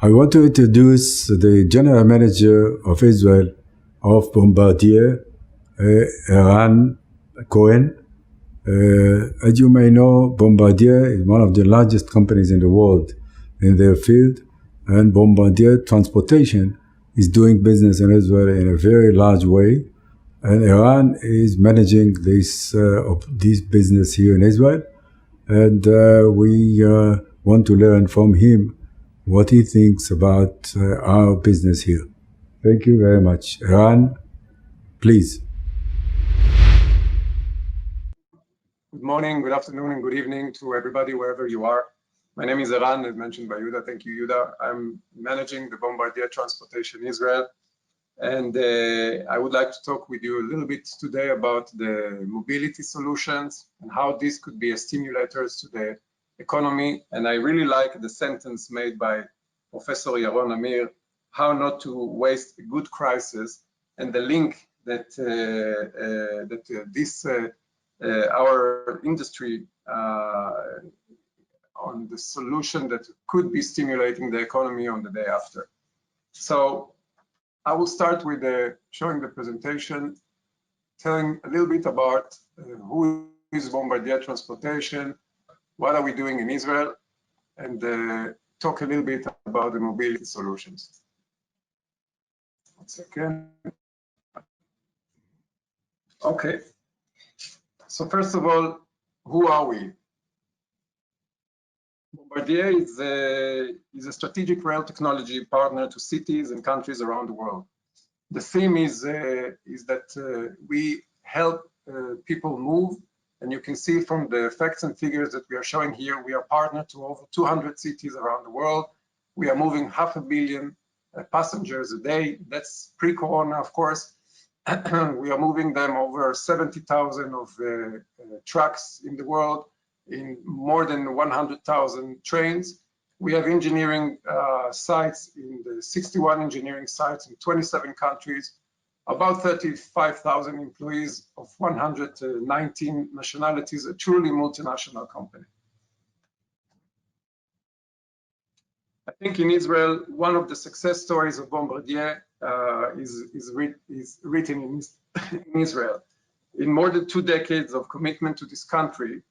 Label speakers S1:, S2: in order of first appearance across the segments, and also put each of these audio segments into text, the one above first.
S1: I want to introduce the General Manager of Israel of Bombardier, Eran Cohen. As you may know, Bombardier is one of the largest companies in the world in their field, and Bombardier Transportation is doing business in Israel in a very large way. And Eran is managing this business here in Israel, and we want to learn from him what he thinks about our business here. Thank you very much. Eran, please.
S2: Good morning, good afternoon, and good evening to everybody, wherever you are. My name is Eran, as mentioned by Yuda. Thank you, Yuda. I'm managing the Bombardier Transportation Israel. And I would like to talk with you a little bit today about the mobility solutions and how this could be a stimulators to the economy. And I really like the sentence made by Professor Yaron Amir, how not to waste a good crisis, and the link that our industry on the solution that could be stimulating the economy on the day after. So I will start with showing the presentation, telling a little bit about who is Bombardier Transportation, what are we doing in Israel, and talk a little bit about the mobility solutions. 1 second. Okay. So first of all, who are we? Bombardier is a strategic rail technology partner to cities and countries around the world. The theme is that we help people move, and you can see from the facts and figures that we are showing here, we are partnered to over 200 cities around the world. We are moving 500 million passengers a day. That's pre-corona, of course. We are moving them over 70,000 of trucks in the world, in more than 100,000 trains. We have engineering sites in the 61 engineering sites in 27 countries, about 35,000 employees of 119 nationalities, a truly multinational company. I think in Israel, one of the success stories of Bombardier is written in Israel. In more than 2 decades of commitment to this country,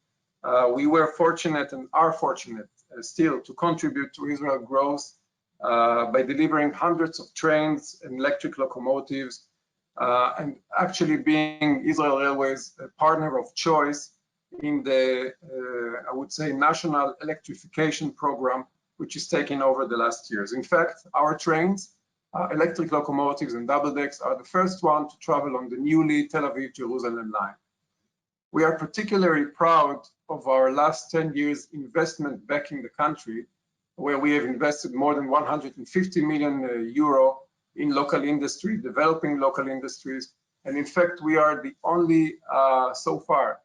S2: we were fortunate and are fortunate still to contribute to Israel's growth by delivering hundreds of trains and electric locomotives, and actually being Israel Railways a partner of choice in the, I would say, national electrification program, which is taking over the last years. In fact, our trains, electric locomotives and double decks are the first one to travel on the newly Tel Aviv-Jerusalem line. We are particularly proud of our last 10 years investment back in the country, where we have invested more than 150 million euro in local industry, developing local industries. And in fact, we are the only, so far,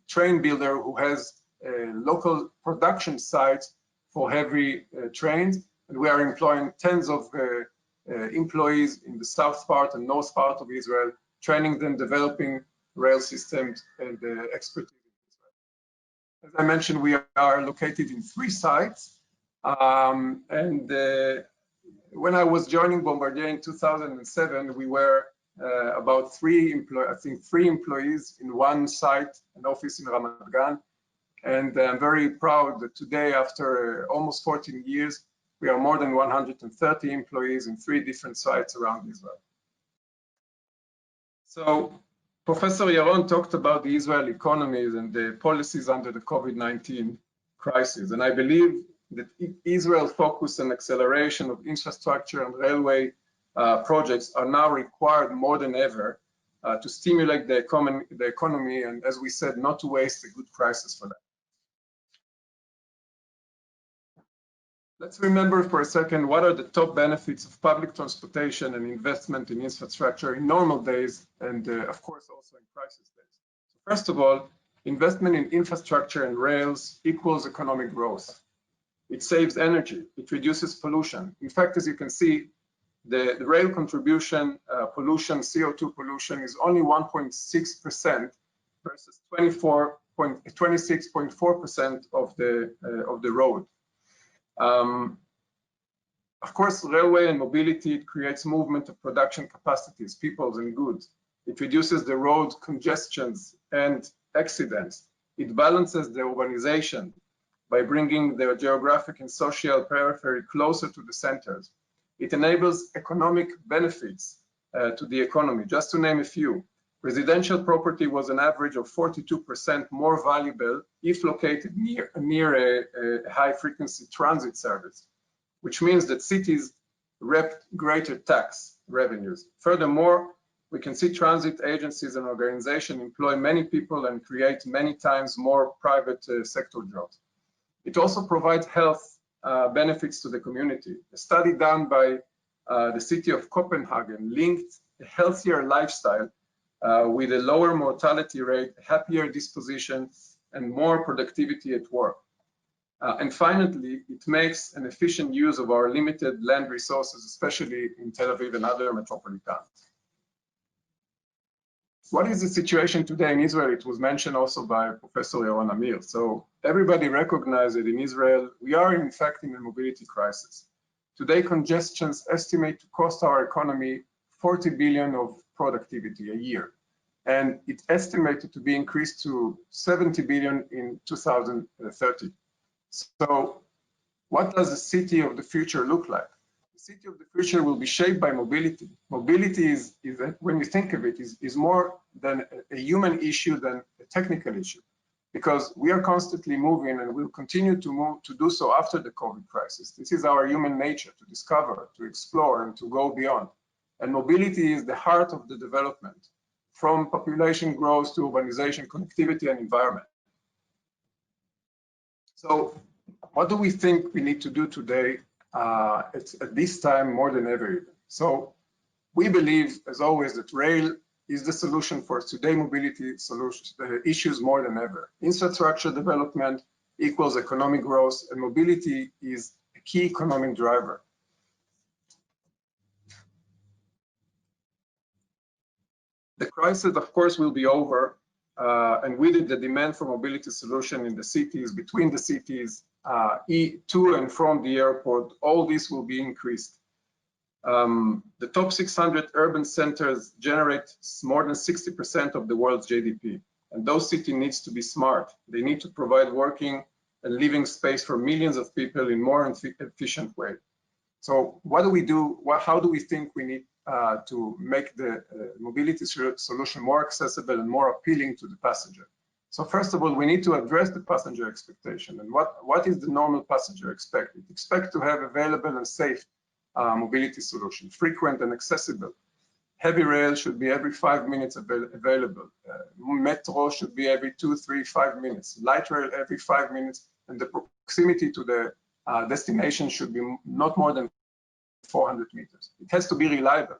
S2: train builder who has local production sites for heavy trains. And we are employing tens of employees in the south part and north part of Israel, training them, developing rail systems and expertise. As I mentioned, we are located in 3 sites. When I was joining Bombardier in 2007, we were about 3 employees in 1 site, an office in Ramat Gan. And I'm very proud that today, after almost 14 years, we are more than 130 employees in 3 different sites around Israel. So Professor Yaron talked about the Israel economies and the policies under the COVID-19 crisis. And I believe that Israel's focus and acceleration of infrastructure and railway projects are now required more than ever to stimulate the economy, and as we said, not to waste a good crisis for that. Let's remember for a second, what are the top benefits of public transportation and investment in infrastructure in normal days, and of course also in crisis days. So first of all, investment in infrastructure and rails equals economic growth. It saves energy, it reduces pollution. In fact, as you can see, the rail contribution pollution, CO2 pollution, is only 1.6% versus 26.4% of the road. Of course, railway and mobility, it creates movement of production capacities, people and goods. It reduces the road congestions and accidents. It balances the urbanization by bringing the geographic and social periphery closer to the centers. It enables economic benefits to the economy. Just to name a few, residential property was an average of 42% more valuable if located near a high-frequency transit service, which means that cities reap greater tax revenues. Furthermore, we can see transit agencies and organizations employ many people and create many times more private sector jobs. It also provides health benefits to the community. A study done by the city of Copenhagen linked a healthier lifestyle with a lower mortality rate, happier disposition, and more productivity at work. And finally, it makes an efficient use of our limited land resources, especially in Tel Aviv and other metropolitans. What is the situation today in Israel? It was mentioned also by Professor Eran. So everybody recognizes that in Israel, we are in fact in a mobility crisis. Today, congestions estimate to cost our economy 40 billion of productivity a year. And it's estimated to be increased to 70 billion in 2030. So what does the city of the future look like? The city of the future will be shaped by mobility. Mobility is when you think of it, is more than a human issue than a technical issue, because we are constantly moving and will continue to do so after the COVID crisis. This is our human nature, to discover, to explore, and to go beyond. And mobility is the heart of the development, from population growth to urbanization, connectivity, and environment. So what do we think we need to do today at this time more than ever? So we believe, as always, that rail is the solution for today mobility solutions, issues more than ever. Infrastructure development equals economic growth, and mobility is a key economic driver. The crisis, of course, will be over, and with it, the demand for mobility solution in the cities, between the cities, to and from the airport, all this will be increased. The top 600 urban centers generate more than 60% of the world's GDP, and those cities need to be smart. They need to provide working and living space for millions of people in more efficient way. So what do we do? How do we think we need to make the mobility solution more accessible and more appealing to the passenger? So first of all, we need to address the passenger expectation. And what is the normal passenger expect? It expects to have available and safe mobility solution, frequent and accessible. Heavy rail should be every 5 minutes available. Metro should be every 2, 3, 5 minutes. Light rail every 5 minutes, and the proximity to the destination should be not more than 400 meters. It has to be reliable.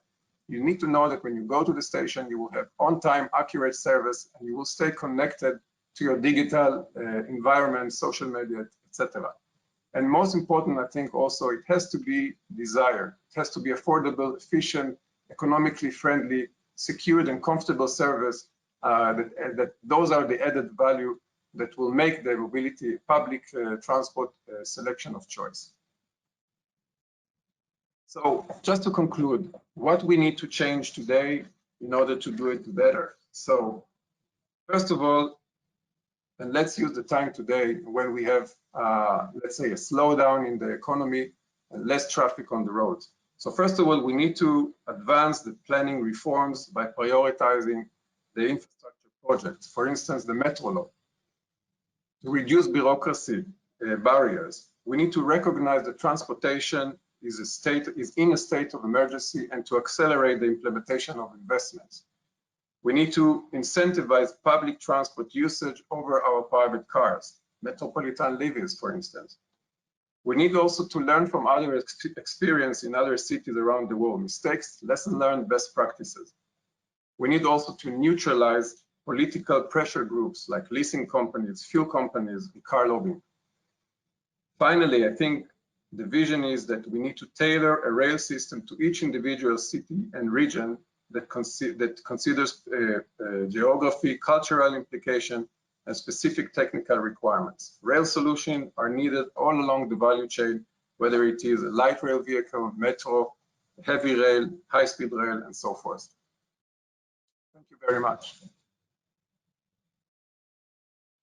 S2: You need to know that when you go to the station, you will have on-time, accurate service, and you will stay connected to your digital environment, social media, etc. And most important, I think also, it has to be desired. It has to be affordable, efficient, economically friendly, secured, and comfortable service. That those are the added value that will make the mobility public transport selection of choice. So just to conclude, what we need to change today in order to do it better. So first of all, and let's use the time today when we have, let's say, a slowdown in the economy and less traffic on the roads. So first of all, we need to advance the planning reforms by prioritizing the infrastructure projects. For instance, the metro law. To reduce bureaucracy barriers, we need to recognize that transportation is in a state of emergency and to accelerate the implementation of investments. We need to incentivize public transport usage over our private cars, metropolitan levies, for instance. We need also to learn from other experience in other cities around the world, mistakes, lessons learned, best practices. We need also to neutralize political pressure groups like leasing companies, fuel companies, and car lobbying. Finally, I think the vision is that we need to tailor a rail system to each individual city and region that considers geography, cultural implication, and specific technical requirements. Rail solutions are needed all along the value chain whether it is a light rail vehicle, metro, heavy rail, high-speed rail, and so forth. Thank you very much.